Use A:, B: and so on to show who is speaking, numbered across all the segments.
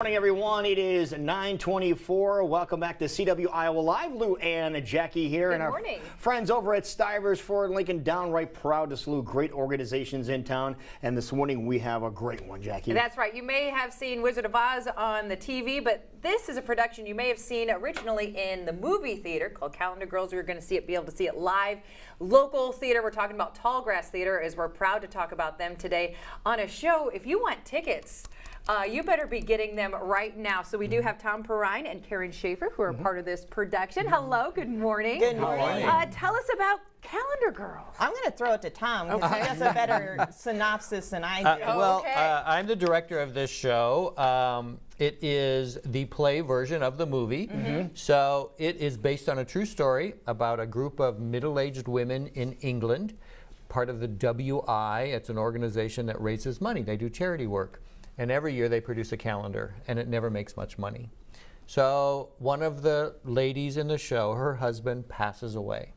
A: Morning, everyone. It is 9:24. Welcome back to CW Iowa Live. Lou and Jackie here.
B: Good morning.
A: Our friends over at Stivers Ford Lincoln, downright proud to salute great organizations in town. And this morning we have a great one, Jackie.
B: That's right. You may have seen Wizard of Oz on the TV, but this is a production you may have seen originally in the movie theater called Calendar Girls. We're going to be able to see it live. Local theater. We're talking about Tallgrass Theater, as we're proud to talk about them today on a show. If you want tickets, you better be getting them right now. So we do have Tom Perrine and Karen Schaefer, who are part of this production. Hello, good morning.
C: Good morning.
B: Tell us about Calendar Girls.
C: I'm going to throw it to Tom because he has a better synopsis than I do.
D: Well,
B: Okay.
D: I'm the director of this show. It is the play version of the movie. So it is based on a true story about a group of middle-aged women in England, part of the WI. It's an organization that raises money. They do charity work. And every year they produce a calendar, and it never makes much money. So one of the ladies in the show, her husband passes away.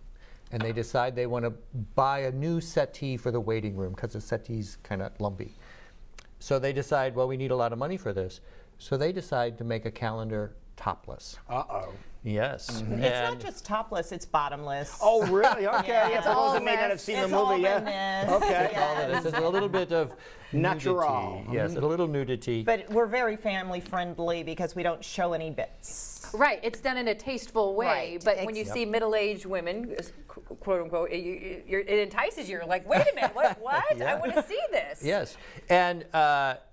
D: And they decide they want to buy a new settee for the waiting room because the settee's kind of lumpy. So they decide, well, we need a lot of money for this. So they decide to make a calendar topless.
A: Uh-oh.
D: Yes.
C: It's not just topless, it's bottomless.
A: Oh, really? Okay.
C: Yeah.
A: For those that may not have seen the
C: It's
A: movie
C: all
A: yet.
C: goodness.
A: Okay.
C: Yes.
D: There's a little bit of
A: Natural.
D: nudity. Yes, a little nudity.
C: But we're very family friendly because we don't show any bits.
B: Right, it's done in a tasteful way,
C: Right.
B: but when you see middle-aged women, quote unquote, it entices you. You're like, wait a minute, what?
D: Yeah.
B: I want to see this.
D: Yes, and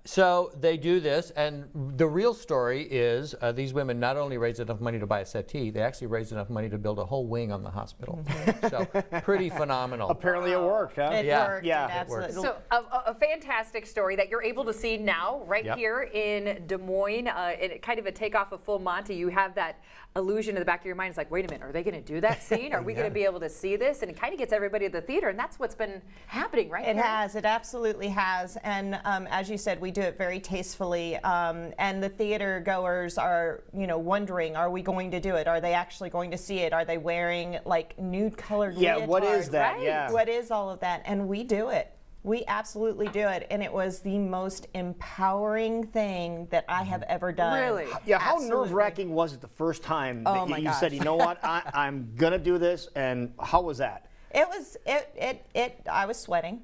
D: so they do this, and the real story is these women not only raise enough money to buy a settee, they actually raise enough money to build a whole wing on the hospital. So pretty phenomenal.
A: Apparently it worked, huh?
C: It
D: Yeah.
C: worked.
A: Yeah.
C: It absolutely.
B: So a fantastic story that you're able to see now, right
D: Yep.
B: here in Des Moines. It kind of a takeoff of Full Monty. You have that illusion in the back of your mind. It's like, wait a minute, are they going to do that scene? Are we going to be able to see this? And it kind of gets everybody at the theater, and that's what's been happening, right?
C: It
B: Karen?
C: has. It absolutely has. And as you said, we do it very tastefully. And the theater goers are, wondering, are we going to do it? Are they actually going to see it? Are they wearing like nude colored leotards?
A: What is that?
B: Right.
A: Yeah.
C: What is all of that? And we do it. We absolutely do it. And it was the most empowering thing that I have ever done.
B: Really?
A: Yeah, how
C: Absolutely.
A: nerve-wracking was it the first time
C: Oh,
A: that
C: my
A: you
C: gosh.
A: said, you know what, I'm going to do this, and how was that?
C: I was sweating.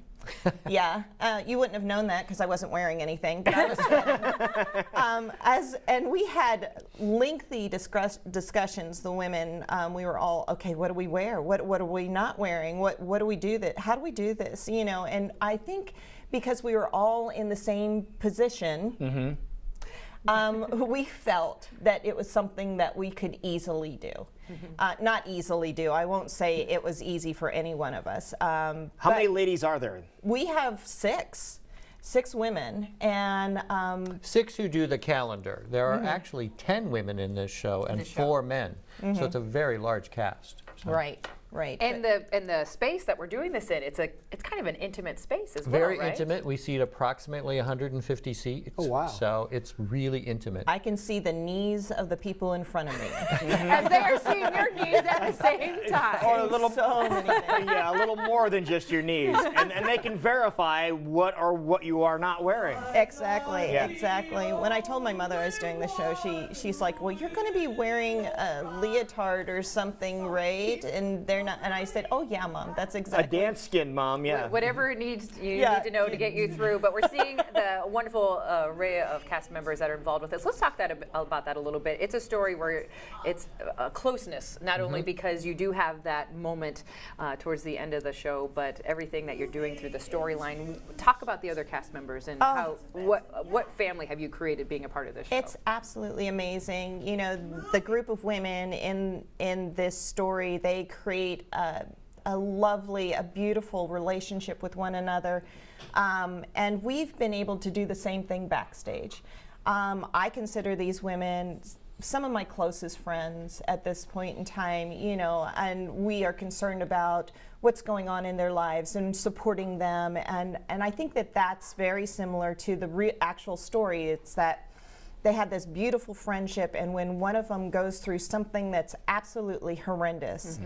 C: Yeah, you wouldn't have known that because I wasn't wearing anything, but I was sweating. And we had lengthy discussions, the women. We were all, okay, what do we wear? What are we not wearing? What do we do that? How do we do this? And I think because we were all in the same position, we felt that it was something that we could easily do. Not easily do. I won't say it was easy for any one of us.
A: How many ladies are there?
C: We have six women, and
D: 6 who do the calendar. There are actually 10 women in this show and 4 men. So it's a very large cast. So
C: right.
B: And the space that we're doing this in, it's kind of an intimate space as well,
D: very
B: right?
D: intimate. We seat approximately 150 seats.
A: Oh, wow.
D: So it's really intimate.
C: I can see the knees of the people in front of me.
B: As they are seeing your knees at the same time.
A: Or a little,
C: So many things.
A: yeah, a little more than just your knees, and they can verify what you are not wearing.
C: Exactly,
A: Yeah.
C: exactly. When I told my mother I was doing the show, she's like, "Well, you're going to be wearing a leotard or something, right?" And they're not. And I said, "Oh yeah, Mom, that's
A: A
C: exactly."
A: dance skin, Mom. Yeah.
B: Whatever you need to know to get you through. But we're seeing the wonderful array of cast members that are involved with this. Let's talk about that a little bit. It's a story where it's a closeness, not only because you do have that moment towards the end of the show, but everything that you're doing through the storyline. Talk about the other cast members and what family have you created being a part of this show?
C: It's absolutely amazing. The group of women in this story, they create a lovely, a beautiful relationship with one another. And we've been able to do the same thing backstage. I consider these women some of my closest friends at this point in time, and we are concerned about what's going on in their lives and supporting them. And I think that that's very similar to the actual story. It's that they had this beautiful friendship, and when one of them goes through something that's absolutely horrendous,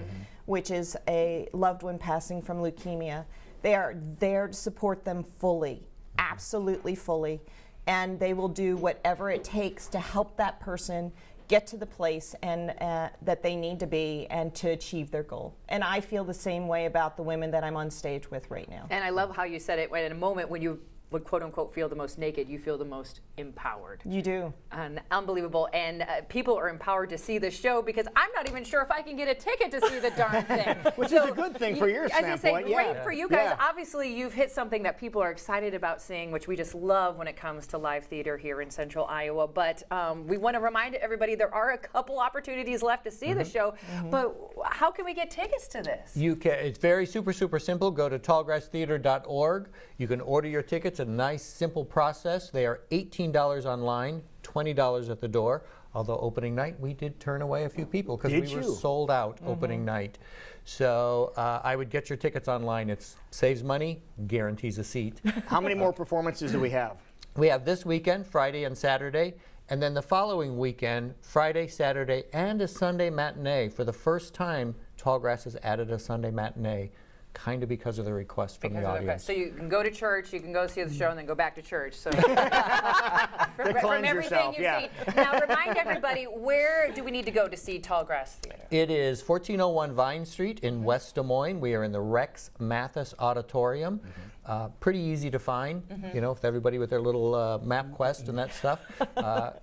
C: which is a loved one passing from leukemia, they are there to support them fully, absolutely fully. and they will do whatever it takes to help that person get to the place and that they need to be and to achieve their goal. And I feel the same way about the women that I'm on stage with right now.
B: And I love how you said it, when in a moment when you would quote unquote feel the most naked, you feel the most empowered.
C: You do.
B: And unbelievable. And people are empowered to see the show, because I'm not even sure if I can get a ticket to see the darn thing.
A: Which is a good thing for your
B: as I
A: standpoint.
B: say, great
A: Yeah.
B: for you guys.
A: Yeah.
B: Obviously, you've hit something that people are excited about seeing, which we just love when it comes to live theater here in Central Iowa. But we want to remind everybody there are a couple opportunities left to see the show. But how can we get tickets to this?
D: You can. It's very super simple. Go to tallgrasstheater.org. You can order your tickets. A nice simple process. They are $18 online, $20 at the door. Although opening night we did turn away a few people because we were sold out opening night. So I would get your tickets online. It saves money, guarantees a seat.
A: How many more performances do we have?
D: We have this weekend, Friday and Saturday, and then the following weekend, Friday, Saturday, and a Sunday matinee. For the first time, Tallgrass has added a Sunday matinee, kind of because of the request from the audience.
B: So you can go to church, you can go see the show, and then go back to church. So from
A: cleanse
B: everything
A: yourself,
B: you've
A: yeah.
B: seen. Now remind everybody, where do we need to go to see Tallgrass Theater?
D: It is 1401 Vine Street in West Des Moines. We are in the Rex Mathis Auditorium. Pretty easy to find, you know, with everybody with their little MapQuest and that stuff.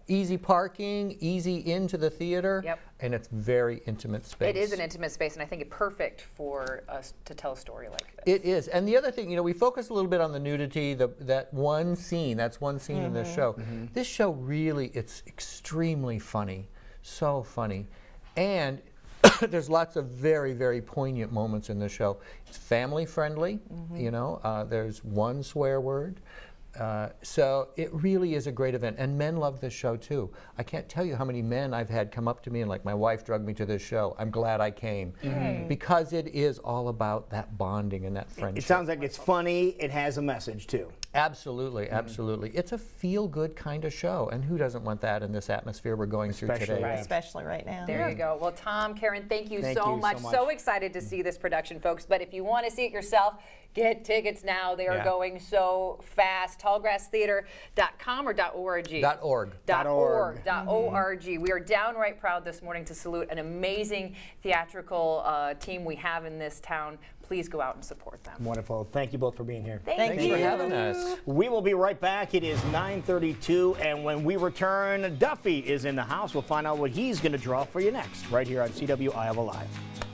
D: Easy parking, easy into the theater, and it's very intimate space.
B: It is an intimate space, and I think it's perfect for us to tell a story like this.
D: It is. And the other thing, you know, we focus a little bit on the nudity, that's one scene in this show. This show really, it's extremely funny, so funny. And there's lots of very poignant moments in the show. It's family friendly, you know, there's one swear word. So it really is a great event, and men love this show too. I can't tell you how many men I've had come up to me and like, my wife drugged me to this show. I'm glad I came, because it is all about that bonding and that friendship.
A: It sounds like it's funny. It has a message too.
D: Absolutely, absolutely. It's a feel-good kind of show, and who doesn't want that in this atmosphere we're going through today?
C: Especially right now.
B: There you go. Well, Tom, Karen, thank you so much. So excited to see this production, folks. But if you want to see it yourself, get tickets now. They are going so fast. Tallgrasstheater.com or .org?
D: .org.
B: .org. We are downright proud this morning to salute an amazing theatrical team we have in this town. Please go out and support them.
A: Wonderful. Thank you both for being here.
B: Thank
D: Thanks for having us.
A: We will be right back. It is 9:32, and when we return, Duffy is in the house. We'll find out what he's going to draw for you next, right here on CW Iowa Live.